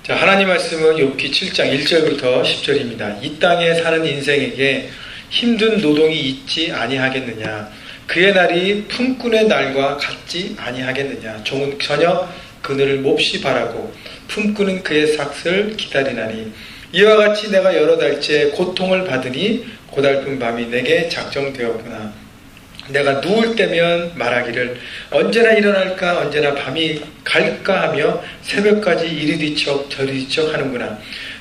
자, 하나님 말씀은 욥기 7장 1절부터 10절입니다. 이 땅에 사는 인생에게 힘든 노동이 있지 아니하겠느냐? 그의 날이 품꾼의 날과 같지 아니하겠느냐? 종은 저녁 그늘을 몹시 바라고 품꾼은 그의 삭을 기다리나니 이와 같이 내가 여러 달째 고통을 받으니 고달픈 밤이 내게 작정되었구나. 내가 누울 때면 말하기를 언제나 일어날까 언제나 밤이 갈까 하며 새벽까지 이리 뒤척 저리 뒤척 하는구나.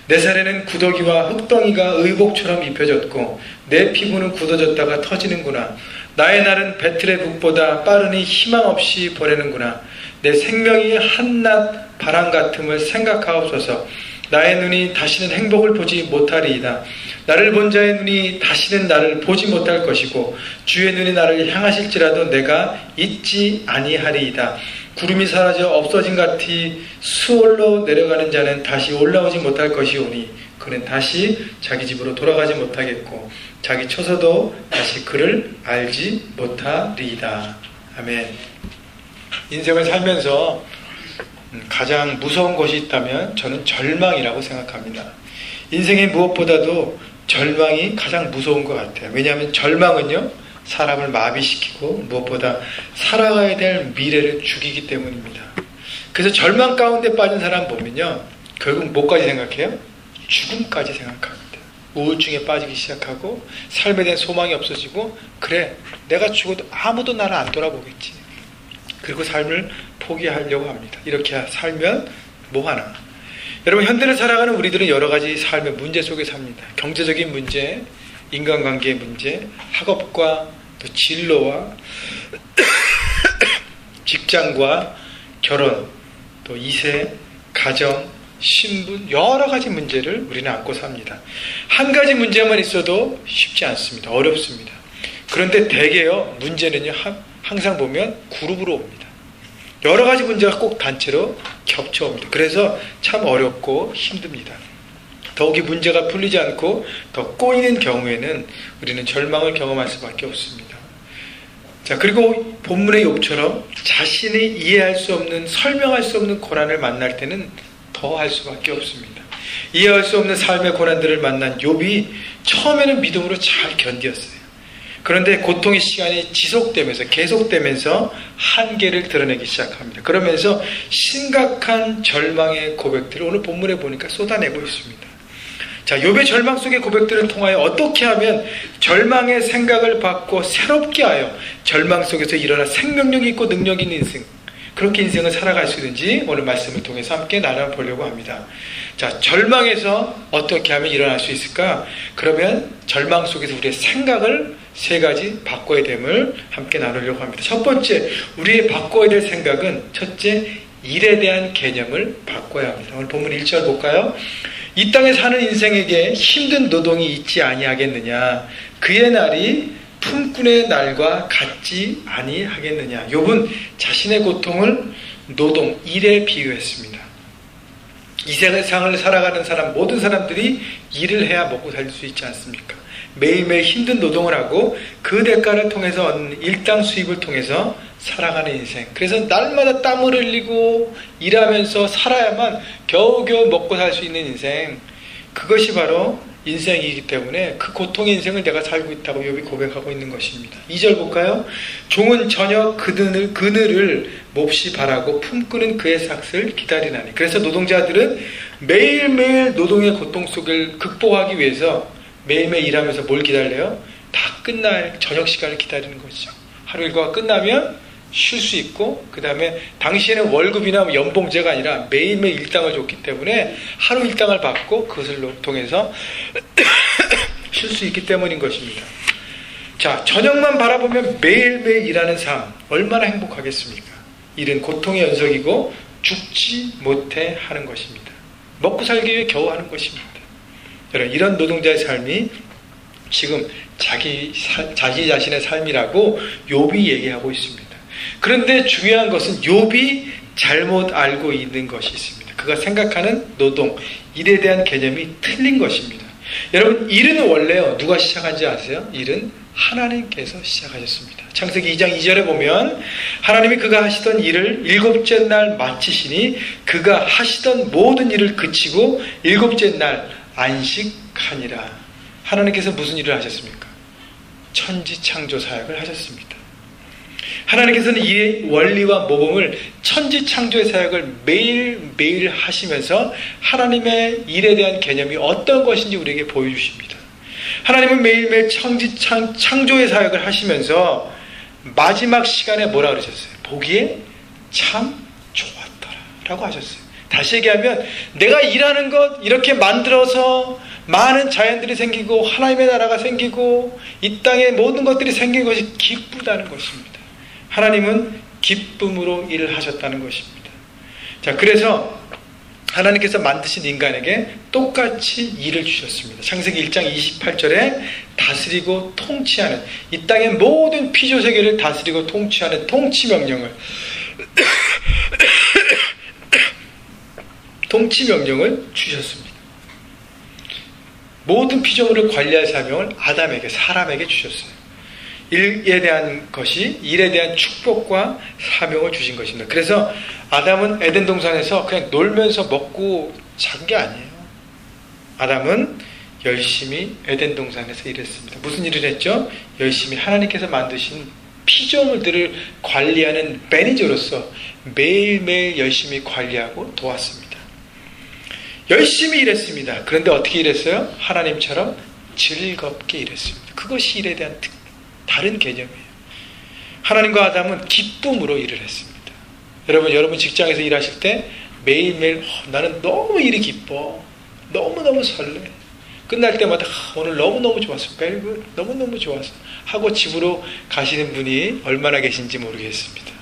내 살에는 구더기와 흙덩이가 의복처럼 입혀졌고 내 피부는 굳어졌다가 터지는구나. 나의 날은 배틀의 북보다 빠르니 희망 없이 보내는구나. 내 생명이 한낮 바람 같음을 생각하옵소서. 나의 눈이 다시는 행복을 보지 못하리이다. 나를 본 자의 눈이 다시는 나를 보지 못할 것이고 주의 눈이 나를 향하실지라도 내가 잊지 아니하리이다. 구름이 사라져 없어진 같이 수월로 내려가는 자는 다시 올라오지 못할 것이오니 그는 다시 자기 집으로 돌아가지 못하겠고 자기 처소도 다시 그를 알지 못하리이다. 아멘. 인생을 살면서 가장 무서운 것이 있다면 저는 절망이라고 생각합니다. 인생의 무엇보다도 절망이 가장 무서운 것 같아요. 왜냐하면 절망은요 사람을 마비시키고 무엇보다 살아가야 될 미래를 죽이기 때문입니다. 그래서 절망 가운데 빠진 사람 보면요 결국 뭐까지 생각해요? 죽음까지 생각합니다. 우울증에 빠지기 시작하고 삶에 대한 소망이 없어지고 그래 내가 죽어도 아무도 나를 안 돌아보겠지. 그리고 삶을 포기하려고 합니다. 이렇게 살면 뭐하나. 여러분 현대를 살아가는 우리들은 여러 가지 삶의 문제 속에 삽니다. 경제적인 문제, 인간관계의 문제, 학업과 또 진로와 직장과 결혼, 또 2세, 가정, 신분 여러 가지 문제를 우리는 안고 삽니다. 한 가지 문제만 있어도 쉽지 않습니다. 어렵습니다. 그런데 대개요 문제는요 항상 보면 그룹으로 옵니다. 여러 가지 문제가 꼭 단체로 겹쳐옵니다. 그래서 참 어렵고 힘듭니다. 더욱이 문제가 풀리지 않고 더 꼬이는 경우에는 우리는 절망을 경험할 수밖에 없습니다. 자, 그리고 본문의 욥처럼 자신이 이해할 수 없는 설명할 수 없는 고난을 만날 때는 더 할 수밖에 없습니다. 이해할 수 없는 삶의 고난들을 만난 욥이 처음에는 믿음으로 잘 견디었어요. 그런데 고통의 시간이 지속되면서 계속되면서 한계를 드러내기 시작합니다. 그러면서 심각한 절망의 고백들을 오늘 본문에 보니까 쏟아내고 있습니다. 자, 욥의 절망 속의 고백들을 통하여 어떻게 하면 절망의 생각을 받고 새롭게 하여 절망 속에서 일어나 생명력 있고 능력 있는 인생, 그렇게 인생을 살아갈 수 있는지 오늘 말씀을 통해서 함께 나눠보려고 합니다. 자, 절망에서 어떻게 하면 일어날 수 있을까? 그러면 절망 속에서 우리의 생각을 세 가지 바꿔야 됨을 함께 나누려고 합니다. 첫 번째, 우리의 바꿔야 될 생각은 첫째, 일에 대한 개념을 바꿔야 합니다. 오늘 본문 1절 볼까요? 이 땅에 사는 인생에게 힘든 노동이 있지 아니하겠느냐? 그의 날이 품꾼의 날과 같지 아니하겠느냐? 욥은 자신의 고통을 노동, 일에 비유했습니다. 이 세상을 살아가는 사람, 모든 사람들이 일을 해야 먹고 살 수 있지 않습니까? 매일매일 힘든 노동을 하고 그 대가를 통해서 얻는 일당 수입을 통해서 살아가는 인생. 그래서 날마다 땀을 흘리고 일하면서 살아야만 겨우겨우 먹고 살 수 있는 인생. 그것이 바로 인생이기 때문에 그 고통의 인생을 내가 살고 있다고 욥이 고백하고 있는 것입니다. 2절 볼까요? 종은 저녁 그늘을 몹시 바라고 품꾸는 그의 삭을 기다리나니. 그래서 노동자들은 매일매일 노동의 고통 속을 극복하기 위해서 매일매일 일하면서 뭘 기다려요? 다 끝날 저녁 시간을 기다리는 거죠. 하루 일과가 끝나면 쉴 수 있고, 그 다음에 당시에는 월급이나 연봉제가 아니라 매일매일 일당을 줬기 때문에 하루 일당을 받고 그것을 통해서 쉴 수 있기 때문인 것입니다. 자, 저녁만 바라보면 매일매일 일하는 삶 얼마나 행복하겠습니까? 일은 고통의 연속이고 죽지 못해 하는 것입니다. 먹고 살기 위해 겨우 하는 것입니다. 여러분, 이런 노동자의 삶이 지금 자기 자신의 삶이라고 욥이 얘기하고 있습니다. 그런데 중요한 것은 욥이 잘못 알고 있는 것이 있습니다. 그가 생각하는 노동, 일에 대한 개념이 틀린 것입니다. 여러분, 일은 원래요, 누가 시작한지 아세요? 일은 하나님께서 시작하셨습니다. 창세기 2장 2절에 보면 하나님이 그가 하시던 일을 일곱째 날 마치시니 그가 하시던 모든 일을 그치고 일곱째 날 안식하니라. 하나님께서 무슨 일을 하셨습니까? 천지창조 사역을 하셨습니다. 하나님께서는 이 원리와 모범을 천지창조의 사역을 매일매일 하시면서 하나님의 일에 대한 개념이 어떤 것인지 우리에게 보여주십니다. 하나님은 매일매일 창조의 사역을 하시면서 마지막 시간에 뭐라 그러셨어요? 보기에 참 좋았더라 라고 하셨어요. 다시 얘기하면 내가 일하는 것 이렇게 만들어서 많은 자연들이 생기고 하나님의 나라가 생기고 이 땅에 모든 것들이 생긴 것이 기쁘다는 것입니다. 하나님은 기쁨으로 일을 하셨다는 것입니다. 자, 그래서 하나님께서 만드신 인간에게 똑같이 일을 주셨습니다. 창세기 1장 28절에 다스리고 통치하는, 이 땅의 모든 피조세계를 다스리고 통치하는 통치명령을 통치명령을 주셨습니다. 모든 피조물을 관리할 사명을 아담에게, 사람에게 주셨어요. 일에 대한 것이, 일에 대한 축복과 사명을 주신 것입니다. 그래서 아담은 에덴 동산에서 그냥 놀면서 먹고 잔 게 아니에요. 아담은 열심히 에덴 동산에서 일했습니다. 무슨 일을 했죠? 열심히 하나님께서 만드신 피조물들을 관리하는 매니저로서 매일매일 열심히 관리하고 도왔습니다. 열심히 일했습니다. 그런데 어떻게 일했어요? 하나님처럼 즐겁게 일했습니다. 그것이 일에 대한 다른 개념이에요. 하나님과 아담은 기쁨으로 일을 했습니다. 여러분 직장에서 일하실 때 매일매일 나는 너무 일이 기뻐, 너무너무 설레, 끝날 때마다 오늘 너무너무 좋았어, 벨굿, 너무너무 좋았어 하고 집으로 가시는 분이 얼마나 계신지 모르겠습니다.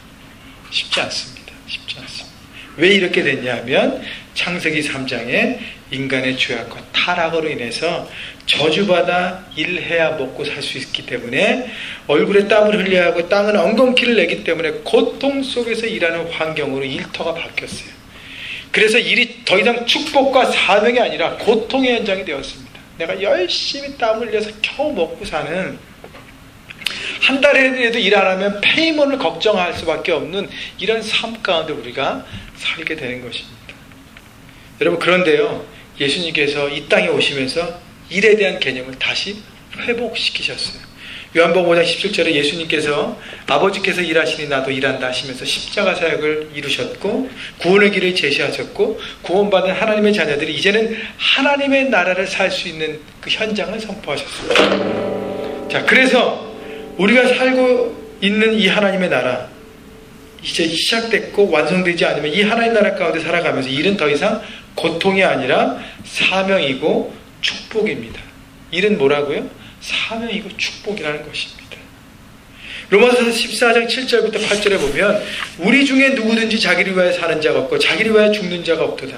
쉽지 않습니다. 왜 이렇게 됐냐면 창세기 3장에 인간의 죄악과 타락으로 인해서 저주받아 일해야 먹고 살 수 있기 때문에 얼굴에 땀을 흘려야 하고 땅은 엉겅퀴를 내기 때문에 고통 속에서 일하는 환경으로 일터가 바뀌었어요. 그래서 일이 더 이상 축복과 사명이 아니라 고통의 현장이 되었습니다. 내가 열심히 땀을 흘려서 겨우 먹고 사는, 한 달에도 일 안 하면 페이먼을 걱정할 수밖에 없는 이런 삶 가운데 우리가 살게 되는 것입니다. 여러분, 그런데요, 예수님께서 이 땅에 오시면서 일에 대한 개념을 다시 회복시키셨어요. 요한복음 5장 17절에 예수님께서 아버지께서 일하시니 나도 일한다 하시면서 십자가 사역을 이루셨고 구원의 길을 제시하셨고 구원받은 하나님의 자녀들이 이제는 하나님의 나라를 살 수 있는 그 현장을 선포하셨습니다. 자, 그래서 우리가 살고 있는 이 하나님의 나라 이제 시작됐고 완성되지 않으면 이 하나님 나라 가운데 살아가면서 일은 더 이상 고통이 아니라 사명이고 축복입니다. 일은 뭐라고요? 사명이고 축복이라는 것입니다. 로마서 14장 7절부터 8절에 보면 우리 중에 누구든지 자기를 위하여 사는 자가 없고 자기를 위하여 죽는 자가 없도다.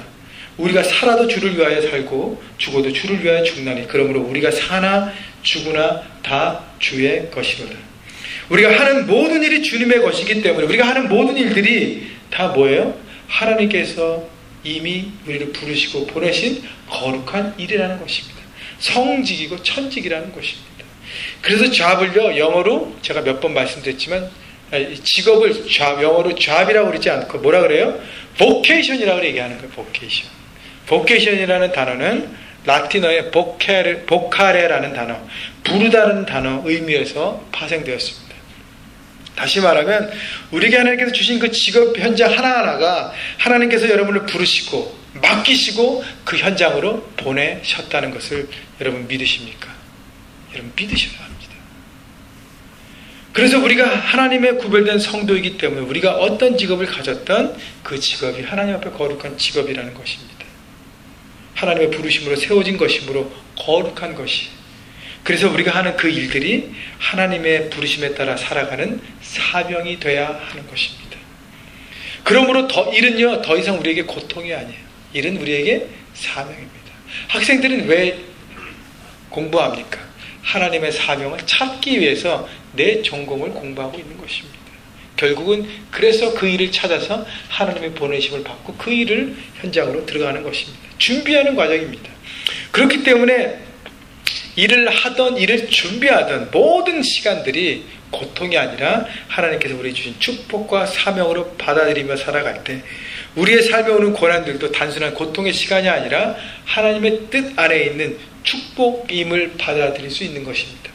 우리가 살아도 주를 위하여 살고 죽어도 주를 위하여 죽나니 그러므로 우리가 사나 죽으나 다 주의 것이로다. 우리가 하는 모든 일이 주님의 것이기 때문에 우리가 하는 모든 일들이 다 뭐예요? 하나님께서 이미 우리를 부르시고 보내신 거룩한 일이라는 것입니다. 성직이고 천직이라는 것입니다. 그래서 job을요, 영어로 제가 몇 번 말씀드렸지만 직업을 영어로 job이라고 그러지 않고 뭐라 그래요? vocation이라고 얘기하는 거예요. vocation. vocation이라는 단어는 라틴어의 보카레라는 단어, 부르다는 단어 의미에서 파생되었습니다. 다시 말하면 우리에게 하나님께서 주신 그 직업 현장 하나하나가 하나님께서 여러분을 부르시고 맡기시고 그 현장으로 보내셨다는 것을 여러분 믿으십니까? 여러분 믿으셔야 합니다. 그래서 우리가 하나님의 구별된 성도이기 때문에 우리가 어떤 직업을 가졌던 그 직업이 하나님 앞에 거룩한 직업이라는 것입니다. 하나님의 부르심으로 세워진 것이므로 거룩한 것이. 그래서 우리가 하는 그 일들이 하나님의 부르심에 따라 살아가는 사명이 돼야 하는 것입니다. 그러므로 일은요, 더 이상 우리에게 고통이 아니에요. 일은 우리에게 사명입니다. 학생들은 왜 공부합니까? 하나님의 사명을 찾기 위해서 내 전공을 공부하고 있는 것입니다. 결국은 그래서 그 일을 찾아서 하나님의 보내심을 받고 그 일을 현장으로 들어가는 것입니다. 준비하는 과정입니다. 그렇기 때문에 일을 하던 일을 준비하던 모든 시간들이 고통이 아니라 하나님께서 우리 주신 축복과 사명으로 받아들이며 살아갈 때 우리의 삶에 오는 고난들도 단순한 고통의 시간이 아니라 하나님의 뜻 안에 있는 축복임을 받아들일 수 있는 것입니다.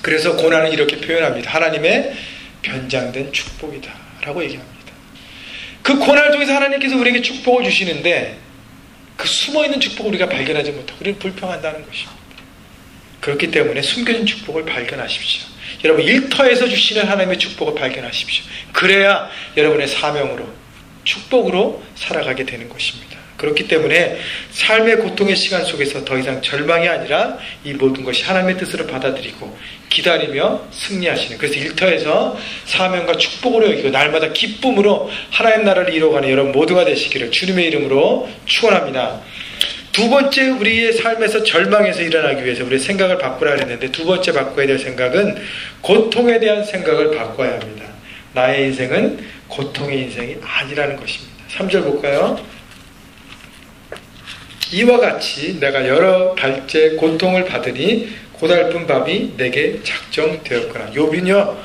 그래서 고난은 이렇게 표현합니다. 하나님의 변장된 축복이다 라고 얘기합니다. 그 고난 중에서 하나님께서 우리에게 축복을 주시는데 그 숨어있는 축복을 우리가 발견하지 못하고 우리는 불평한다는 것입니다. 그렇기 때문에 숨겨진 축복을 발견하십시오. 여러분 일터에서 주시는 하나님의 축복을 발견하십시오. 그래야 여러분의 사명으로 축복으로 살아가게 되는 것입니다. 그렇기 때문에 삶의 고통의 시간 속에서 더 이상 절망이 아니라 이 모든 것이 하나님의 뜻으로 받아들이고 기다리며 승리하시는, 그래서 일터에서 사명과 축복으로 여기고 날마다 기쁨으로 하나님 나라를 이루어가는 여러분 모두가 되시기를 주님의 이름으로 축원합니다. 두 번째, 우리의 삶에서 절망에서 일어나기 위해서 우리의 생각을 바꾸라 했는데 두 번째 바꿔야 될 생각은 고통에 대한 생각을 바꿔야 합니다. 나의 인생은 고통의 인생이 아니라는 것입니다. 3절 볼까요? 이와 같이 내가 여러 달째 고통을 받으니 고달픈 밤이 내게 작정되었구나. 욥은요,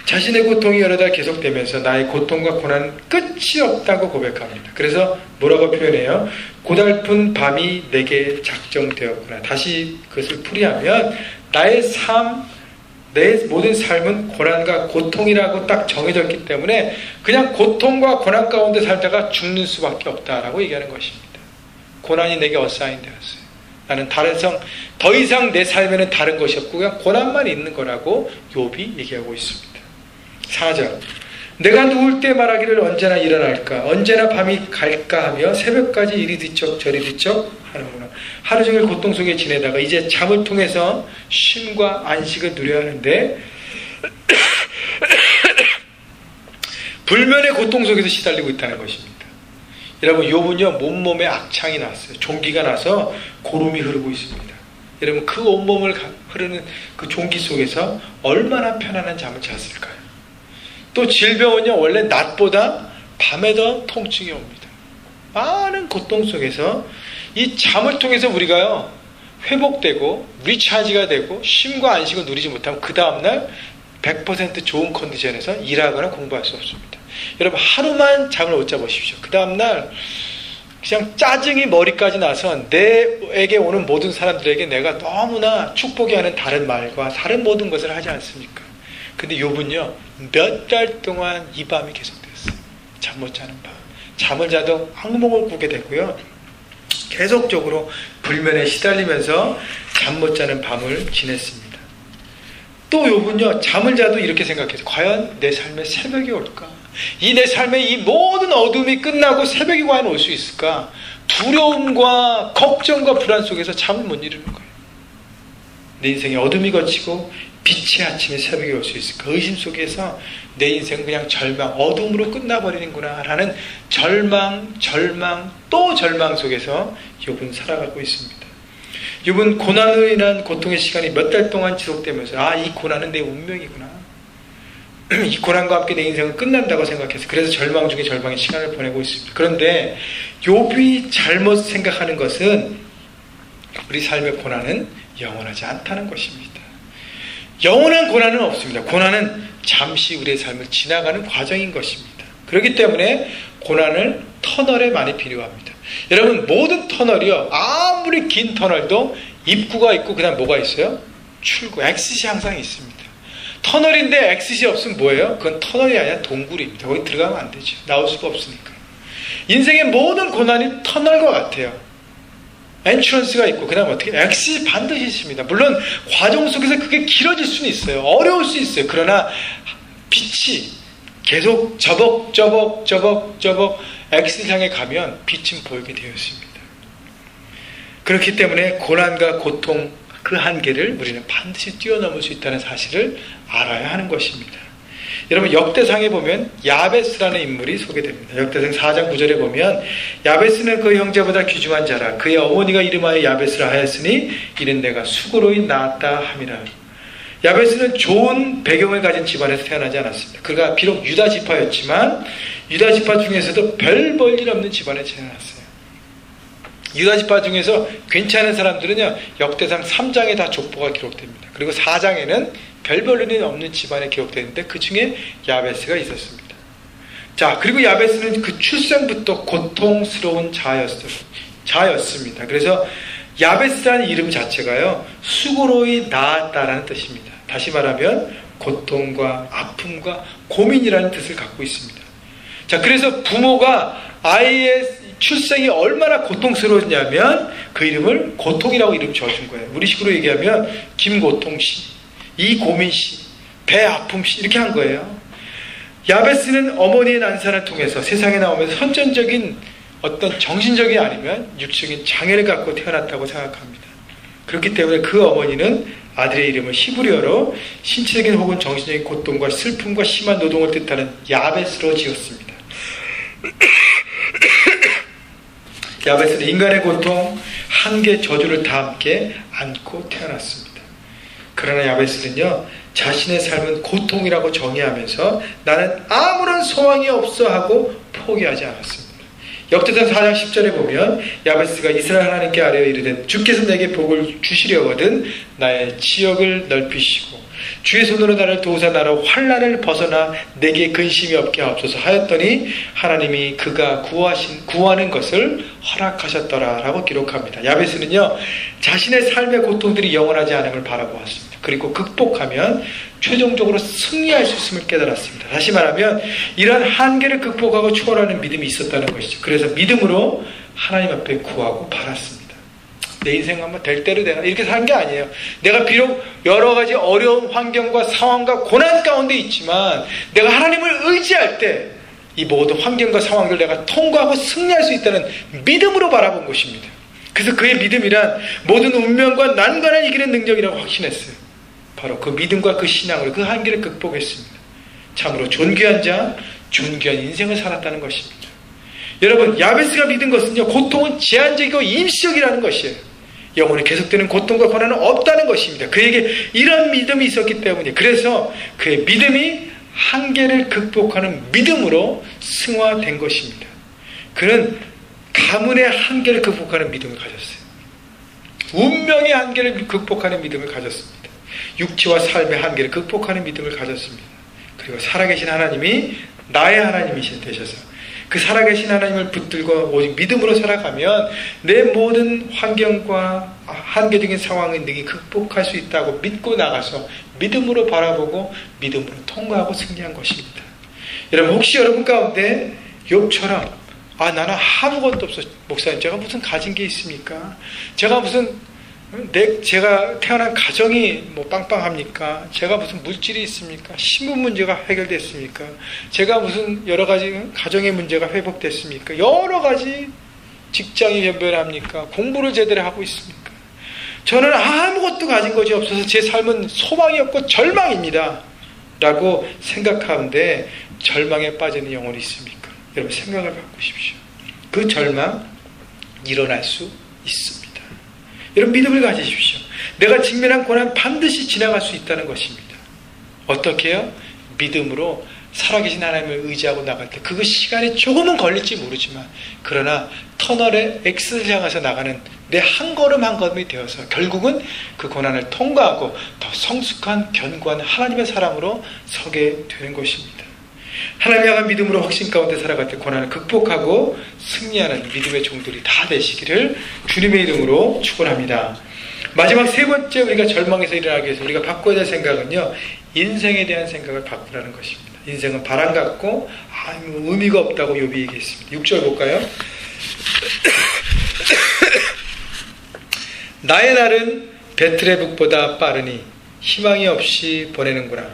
자신의 고통이 여러 달 계속되면서 나의 고통과 고난은 끝이 없다고 고백합니다. 그래서 뭐라고 표현해요? 고달픈 밤이 내게 작정되었구나. 다시 그것을 풀이하면 나의 삶, 내 모든 삶은 고난과 고통이라고 딱 정해졌기 때문에 그냥 고통과 고난 가운데 살다가 죽는 수밖에 없다라고 얘기하는 것입니다. 고난이 내게 어사인 되었어요. 나는 더 이상 내 삶에는 다른 것이 없고 그냥 고난만 있는 거라고 욥이 얘기하고 있습니다. 4절, 내가 누울 때 말하기를 언제나 일어날까, 언제나 밤이 갈까 하며 새벽까지 이리 뒤척 저리 뒤척 하는구나. 하루 종일 고통 속에 지내다가 이제 잠을 통해서 쉼과 안식을 누려야 하는데 불면의 고통 속에서 시달리고 있다는 것입니다. 여러분 욥은요, 몸몸에 악창이 났어요. 종기가 나서 고름이 흐르고 있습니다. 여러분 그 온몸을 흐르는 그 종기 속에서 얼마나 편안한 잠을 잤을까요? 또 질병은요, 원래 낮보다 밤에 더 통증이 옵니다. 많은 고통 속에서 이 잠을 통해서 우리가요, 회복되고 리차지가 되고 쉼과 안식을 누리지 못하면 그 다음날 100% 좋은 컨디션에서 일하거나 공부할 수 없습니다. 여러분 하루만 잠을 못 자보십시오. 그 다음날 그냥 짜증이 머리까지 나서 내에게 오는 모든 사람들에게 내가 너무나 축복이 하는 다른 말과 다른 모든 것을 하지 않습니까? 근데 욥은요, 몇 달 동안 이 밤이 계속됐어요. 잠 못 자는 밤. 잠을 자도 악몽을 꾸게 되고요, 계속적으로 불면에 시달리면서 잠 못 자는 밤을 지냈습니다. 또 욥은요, 잠을 자도 이렇게 생각해서 과연 내 삶에 새벽이 올까? 이 내 삶의 이 모든 어둠이 끝나고 새벽이 과연 올 수 있을까? 두려움과 걱정과 불안 속에서 잠을 못 이루는 거예요. 내 인생에 어둠이 거치고 빛의 아침에 새벽이 올 수 있을까? 의심 속에서 내 인생은 그냥 절망, 어둠으로 끝나버리는구나 라는 절망, 또 절망 속에서 욥은 살아가고 있습니다. 욥은 고난으로 인한 고통의 시간이 몇 달 동안 지속되면서 이 고난은 내 운명이구나, 이 고난과 함께 내 인생은 끝난다고 생각해서 그래서 절망 중에 절망의 시간을 보내고 있습니다. 그런데 욥이 잘못 생각하는 것은 우리 삶의 고난은 영원하지 않다는 것입니다. 영원한 고난은 없습니다. 고난은 잠시 우리의 삶을 지나가는 과정인 것입니다. 그렇기 때문에 고난을 터널에 많이 필요합니다. 여러분 모든 터널이요, 아무리 긴 터널도 입구가 있고 그 다음 뭐가 있어요? 출구, 엑싯이 항상 있습니다. 터널인데 엑싯이 없으면 뭐예요? 그건 터널이 아니라 동굴입니다. 거기 들어가면 안 되죠. 나올 수가 없으니까. 인생의 모든 고난이 터널과 같아요. 엔트런스가 있고 그 다음 어떻게 엑싯이 반드시 있습니다. 물론 과정 속에서 그게 길어질 수는 있어요. 어려울 수 있어요. 그러나 빛이 계속 저벅 엑싯을 향해 가면 빛은 보이게 되어 있습니다. 그렇기 때문에 고난과 고통 그 한계를 우리는 반드시 뛰어넘을 수 있다는 사실을 알아야 하는 것입니다. 여러분 역대상에 보면 야베스라는 인물이 소개됩니다. 역대상 4장 9절에 보면 야베스는 그 형제보다 귀중한 자라. 그의 어머니가 이름하여 야베스라 하였으니 이는 내가 수고로이 낳았다 함이라. 야베스는 좋은 배경을 가진 집안에서 태어나지 않았습니다. 그가 비록 유다 지파였지만 유다 지파 중에서도 별 볼 일 없는 집안에 태어났어요. 유다 지파 중에서 괜찮은 사람들은요, 역대상 3장에 다 족보가 기록됩니다. 그리고 4장에는 별 볼 일이 없는 집안에 기록되는데 그 중에 야베스가 있었습니다. 자, 그리고 야베스는 그 출생부터 고통스러운 자였습니다. 그래서 야베스라는 이름 자체가요, 수고로이 낳았다라는 뜻입니다. 다시 말하면 고통과 아픔과 고민이라는 뜻을 갖고 있습니다. 자, 그래서 부모가 아이의 출생이 얼마나 고통스러웠냐면 그 이름을 고통이라고 이름 지어준 거예요. 우리식으로 얘기하면 김고통씨, 이고민씨, 배아픔씨 이렇게 한 거예요. 야베스는 어머니의 난산을 통해서 세상에 나오면서 선천적인 어떤 정신적이 아니면 육적인 장애를 갖고 태어났다고 생각합니다. 그렇기 때문에 그 어머니는 아들의 이름을 히브리어로 신체적인 혹은 정신적인 고통과 슬픔과 심한 노동을 뜻하는 야베스로 지었습니다. 야베스는 인간의 고통, 한계, 저주를 다 함께 안고 태어났습니다. 그러나 야베스는요, 자신의 삶은 고통이라고 정의하면서 나는 아무런 소망이 없어 하고 포기하지 않았습니다. 역대상 4장 10절에 보면 야베스가 이스라엘 하나님께 아뢰어 이르되 주께서 내게 복을 주시려거든 나의 지역을 넓히시고 주의 손으로 나를 도우사 나로 환난을 벗어나 내게 근심이 없게 하옵소서 하였더니 하나님이 그가 구하는 것을 허락하셨더라라고 기록합니다. 야베스는요, 자신의 삶의 고통들이 영원하지 않음을 바라보았습니다. 그리고 극복하면 최종적으로 승리할 수 있음을 깨달았습니다. 다시 말하면 이러한 한계를 극복하고 초월하는 믿음이 있었다는 것이죠. 그래서 믿음으로 하나님 앞에 구하고 바랐습니다. 내 인생 한번 될 대로 되나 이렇게 산 게 아니에요. 내가 비록 여러 가지 어려운 환경과 상황과 고난 가운데 있지만 내가 하나님을 의지할 때 이 모든 환경과 상황을 내가 통과하고 승리할 수 있다는 믿음으로 바라본 것입니다. 그래서 그의 믿음이란 모든 운명과 난관을 이기는 능력이라고 확신했어요. 바로 그 믿음과 그 신앙으로 그 한계를 극복했습니다. 참으로 존귀한 자, 존귀한 인생을 살았다는 것입니다. 여러분, 야베스가 믿은 것은요, 고통은 제한적이고 임시적이라는 것이에요. 영원히 계속되는 고통과 고난은 없다는 것입니다. 그에게 이런 믿음이 있었기 때문에, 그래서 그의 믿음이 한계를 극복하는 믿음으로 승화된 것입니다. 그는 가문의 한계를 극복하는 믿음을 가졌어요. 운명의 한계를 극복하는 믿음을 가졌습니다. 육체와 삶의 한계를 극복하는 믿음을 가졌습니다. 그리고 살아계신 하나님이 나의 하나님이 되셔서 그 살아계신 하나님을 붙들고 오직 믿음으로 살아가면 내 모든 환경과 한계적인 상황을 능히 극복할 수 있다고 믿고 나가서 믿음으로 바라보고 믿음으로 통과하고 승리한 것입니다. 여러분, 혹시 여러분 가운데 욥처럼 나는 아무것도 없어. 목사님, 제가 무슨 가진 게 있습니까? 제가 태어난 가정이 빵빵합니까? 제가 무슨 물질이 있습니까? 신분 문제가 해결됐습니까? 제가 무슨 여러 가지 가정의 문제가 회복됐습니까? 여러 가지 직장이 변변합니까? 공부를 제대로 하고 있습니까? 저는 아무것도 가진 것이 없어서 제 삶은 소망이 없고 절망입니다. 라고 생각하는데 절망에 빠지는 영혼이 있습니까? 여러분, 생각을 바꾸십시오. 그 절망 일어날 수 있습니다. 여러분, 믿음을 가지십시오. 내가 직면한 고난 반드시 지나갈 수 있다는 것입니다. 어떻게 해요? 믿음으로 살아계신 하나님을 의지하고 나갈 때 그 시간이 조금은 걸릴지 모르지만 그러나 터널의 엑스를 향해서 나가는 내 한 걸음 한 걸음이 되어서 결국은 그 고난을 통과하고 더 성숙한 견고한 하나님의 사람으로 서게 되는 것입니다. 하나님 향한 믿음으로 확신 가운데 살아갈 때 고난을 극복하고 승리하는 믿음의 종들이 다 되시기를 주님의 이름으로 축원합니다. 마지막 세 번째, 우리가 절망에서 일어나기 위해서 우리가 바꿔야 될 생각은요, 인생에 대한 생각을 바꾸라는 것입니다. 인생은 바람 같고 의미가 없다고 욥이 얘기했습니다. 6절 볼까요? 나의 날은 배틀의 북보다 빠르니 희망이 없이 보내는구나.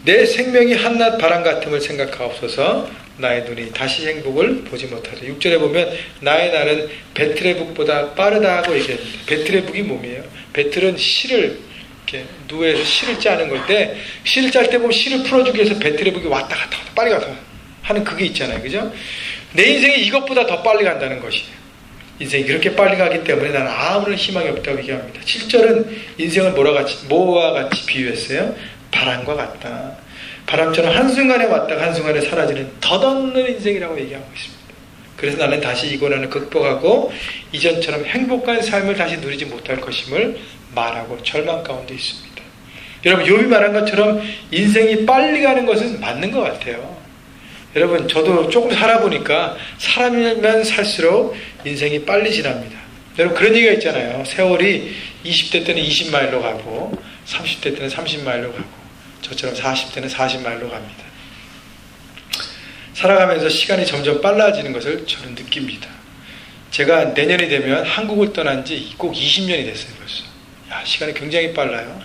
내 생명이 한낮 바람 같음을 생각하옵소서. 나의 눈이 다시 행복을 보지 못하죠. 6절에 보면 나의 날은 배틀의 북보다 빠르다고 얘기합니다. 배틀의 북이 뭐예요? 배틀은 실을 이렇게 누에서 실을 짜는 건데, 실을 짤 때 보면 실을 풀어주기 위해서 배틀의 북이 왔다 갔다 빨리 가서 하는 그게 있잖아요. 그죠? 내 인생이 이것보다 더 빨리 간다는 것이에요. 인생이 그렇게 빨리 가기 때문에 나는 아무런 희망이 없다고 얘기합니다. 7절은 인생을 뭐와 같이 비유했어요? 바람과 같다. 바람처럼 한순간에 왔다가 한순간에 사라지는 덧없는 인생이라고 얘기하고 있습니다. 그래서 나는 다시 이 고난을 극복하고 이전처럼 행복한 삶을 다시 누리지 못할 것임을 말하고 절망 가운데 있습니다. 여러분, 욥이 말한 것처럼 인생이 빨리 가는 것은 맞는 것 같아요. 여러분, 저도 조금 살아보니까 사람이면 살수록 인생이 빨리 지납니다. 여러분, 그런 얘기가 있잖아요. 세월이 20대 때는 20마일로 가고 30대 때는 30마일로 가고 저처럼 40대는 40마일로 갑니다. 살아가면서 시간이 점점 빨라지는 것을 저는 느낍니다. 제가 내년이 되면 한국을 떠난 지 꼭 20년이 됐어요. 벌써. 시간이 굉장히 빨라요.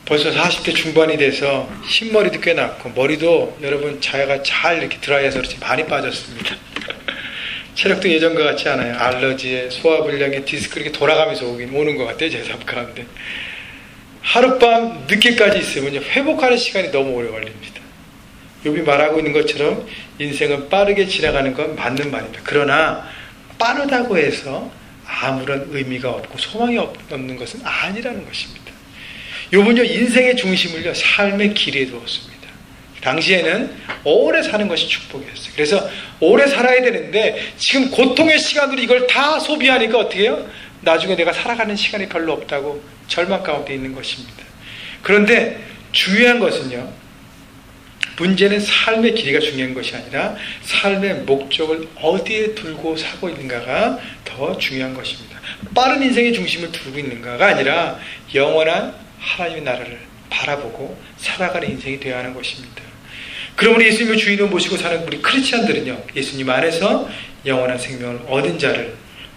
벌써 40대 중반이 돼서 흰머리도 꽤 났고 머리도 여러분 자야가 잘 이렇게 드라이해서 그렇지 많이 빠졌습니다. 체력도 예전과 같지 않아요. 알러지에 소화불량에 디스크 이렇게 돌아가면서 오는 것 같아요. 제 삶 가운데. 하룻밤 늦게까지 있으면 회복하는 시간이 너무 오래 걸립니다. 욥이 말하고 있는 것처럼 인생은 빠르게 지나가는 건 맞는 말입니다. 그러나 빠르다고 해서 아무런 의미가 없고 소망이 없는 것은 아니라는 것입니다. 욥은요, 인생의 중심을요, 삶의 길이에 두었습니다. 당시에는 오래 사는 것이 축복이었어요. 그래서 오래 살아야 되는데 지금 고통의 시간으로 이걸 다 소비하니까 어떻게 해요? 나중에 내가 살아가는 시간이 별로 없다고 절망 가운데 있는 것입니다. 그런데 중요한 것은요, 문제는 삶의 길이가 중요한 것이 아니라 삶의 목적을 어디에 두고 사고 있는가가 더 중요한 것입니다. 빠른 인생의 중심을 두고 있는가가 아니라 영원한 하나님의 나라를 바라보고 살아가는 인생이 되어야 하는 것입니다. 그러므로 예수님을 주인으로 모시고 사는 우리 크리스찬들은요, 예수님 안에서 영원한 생명을 얻은 자를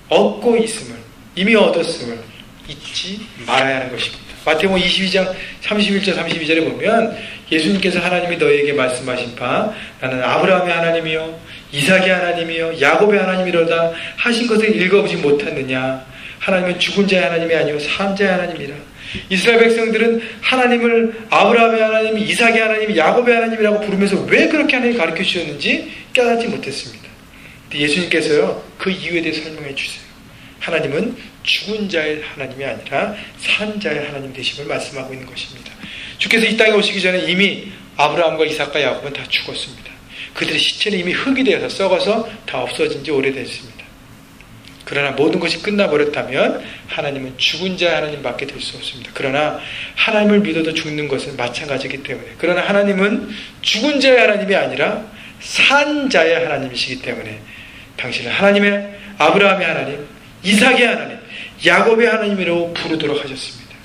얻고 있음을, 이미 얻었음을 잊지 말아야 하는 것입니다. 마태복음 22장 31절 32절에 보면 예수님께서 하나님이 너희에게 말씀하신 바 나는 아브라함의 하나님이요 이삭의 하나님이요 야곱의 하나님이로다 하신 것을 읽어보지 못했느냐. 하나님은 죽은 자의 하나님이 아니요 산 자의 하나님이라. 이스라엘 백성들은 하나님을 아브라함의 하나님, 이삭의 하나님, 야곱의 하나님이라고 부르면서 왜 그렇게 하나님이 가르쳐 주셨는지 깨닫지 못했습니다. 예수님께서요, 그 이유에 대해 설명해 주세요. 하나님은 죽은 자의 하나님이 아니라 산 자의 하나님 되심을 말씀하고 있는 것입니다. 주께서 이 땅에 오시기 전에 이미 아브라함과 이삭과 야곱은 다 죽었습니다. 그들의 시체는 이미 흙이 되어서 썩어서 다 없어진 지 오래됐습니다. 그러나 모든 것이 끝나버렸다면 하나님은 죽은 자의 하나님밖에 될 수 없습니다. 그러나 하나님을 믿어도 죽는 것은 마찬가지이기 때문에, 그러나 하나님은 죽은 자의 하나님이 아니라 산 자의 하나님이시기 때문에 당신은 하나님의 아브라함의 하나님, 이삭의 하나님, 야곱의 하나님이라고 부르도록 하셨습니다.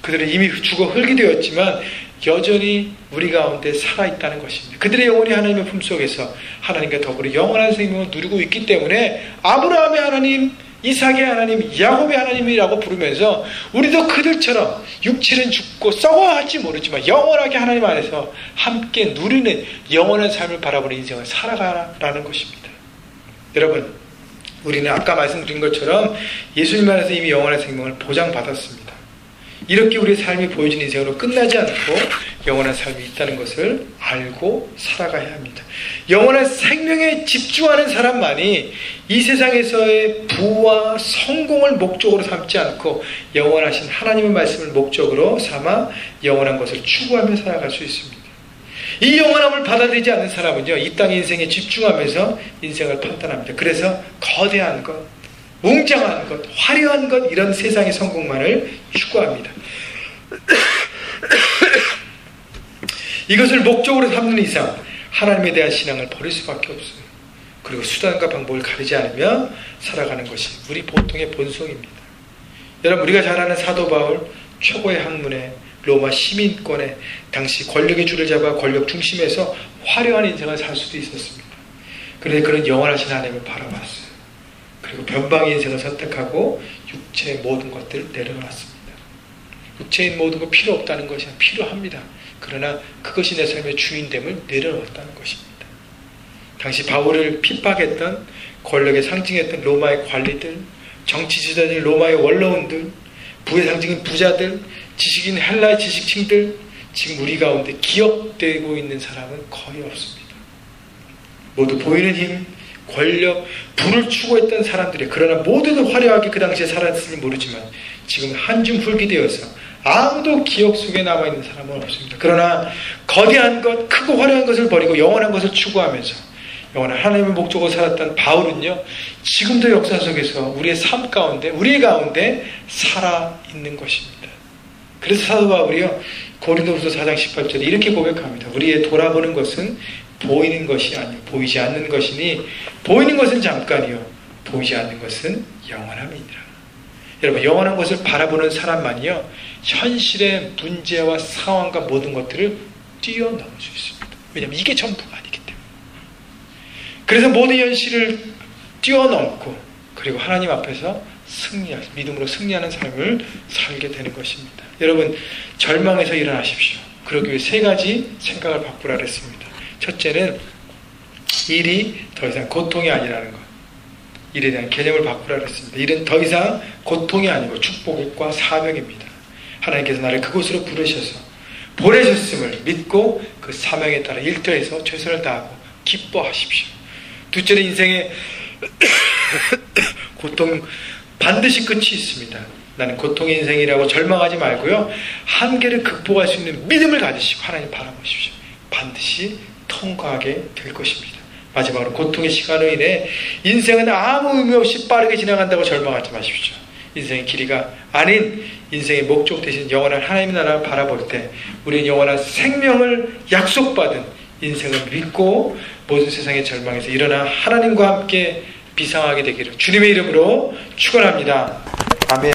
그들은 이미 죽어 흙이 되었지만 여전히 우리 가운데 살아있다는 것입니다. 그들의 영혼이 하나님의 품속에서 하나님과 더불어 영원한 생명을 누리고 있기 때문에 아브라함의 하나님, 이삭의 하나님, 야곱의 하나님이라고 부르면서 우리도 그들처럼 육체는 죽고 썩어갈지 모르지만 영원하게 하나님 안에서 함께 누리는 영원한 삶을 바라보는 인생을 살아가라는 것입니다. 여러분, 우리는 아까 말씀드린 것처럼 예수님 안에서 이미 영원한 생명을 보장받았습니다. 이렇게 우리의 삶이 보여진 인생으로 끝나지 않고 영원한 삶이 있다는 것을 알고 살아가야 합니다. 영원한 생명에 집중하는 사람만이 이 세상에서의 부와 성공을 목적으로 삼지 않고 영원하신 하나님의 말씀을 목적으로 삼아 영원한 것을 추구하며 살아갈 수 있습니다. 이 영원함을 받아들이지 않는 사람은요, 이 땅의 인생에 집중하면서 인생을 판단합니다. 그래서 거대한 것, 웅장한 것, 화려한 것, 이런 세상의 성공만을 추구합니다. 이것을 목적으로 삼는 이상 하나님에 대한 신앙을 버릴 수밖에 없어요. 그리고 수단과 방법을 가리지 않으며 살아가는 것이 우리 보통의 본성입니다. 여러분, 우리가 잘 아는 사도 바울, 최고의 학문에 로마 시민권에 당시 권력의 줄을 잡아 권력 중심에서 화려한 인생을 살 수도 있었습니다. 그런데 그런 영원하신 하나님을 바라봤어요. 그리고 변방의 인생을 선택하고 육체의 모든 것들을 내려놨습니다. 육체의 모든 것 필요 없다는 것이 필요합니다. 그러나 그것이 내 삶의 주인됨을 내려놓았다는 것입니다. 당시 바울을 핍박했던 권력의 상징했던 로마의 관리들, 정치 지도자들, 로마의 원로원들, 부의 상징인 부자들, 지식인 헬라의 지식층들, 지금 우리 가운데 기억되고 있는 사람은 거의 없습니다. 모두 보이는 힘, 권력, 부를 추구했던 사람들이, 그러나 모두도 화려하게 그 당시에 살았을지 모르지만 지금 한줌 흙이 되어서 아무도 기억 속에 남아있는 사람은 없습니다. 그러나 거대한 것, 크고 화려한 것을 버리고 영원한 것을 추구하면서 영원한 하나님의 목적으로 살았던 바울은요, 지금도 역사 속에서 우리의 삶 가운데, 우리 가운데 살아있는 것입니다. 그래서 사도 바울이요, 고린도후서 4장 18절에 이렇게 고백합니다. 우리의 돌아보는 것은 보이는 것이 아니요 보이지 않는 것이니 보이는 것은 잠깐이요 보이지 않는 것은 영원함이니라. 여러분, 영원한 것을 바라보는 사람만이요 현실의 문제와 상황과 모든 것들을 뛰어넘을 수 있습니다. 왜냐하면 이게 전부가 아니기 때문에. 그래서 모든 현실을 뛰어넘고 그리고 하나님 앞에서 승리할, 믿음으로 승리하는 삶을 살게 되는 것입니다. 여러분, 절망에서 일어나십시오. 그러기 위해 세 가지 생각을 바꾸라 그랬습니다. 첫째는 일이 더 이상 고통이 아니라는 것. 일에 대한 개념을 바꾸라 그랬습니다. 일은 더 이상 고통이 아니고 축복과 사명입니다. 하나님께서 나를 그곳으로 부르셔서 보내셨음을 믿고 그 사명에 따라 일터에서 최선을 다하고 기뻐하십시오. 둘째는 인생의 고통 반드시 끝이 있습니다. 나는 고통의 인생이라고 절망하지 말고요, 한계를 극복할 수 있는 믿음을 가지시고 하나님 바라보십시오. 반드시 통과하게 될 것입니다. 마지막으로 고통의 시간으로 인해 인생은 아무 의미 없이 빠르게 지나간다고 절망하지 마십시오. 인생의 길이가 아닌 인생의 목적 대신 영원한 하나님의 나라를 바라볼 때 우리는 영원한 생명을 약속받은 인생을 믿고 모든 세상의 절망에서 일어나 하나님과 함께 비상하게 되기를 주님의 이름으로 축원합니다.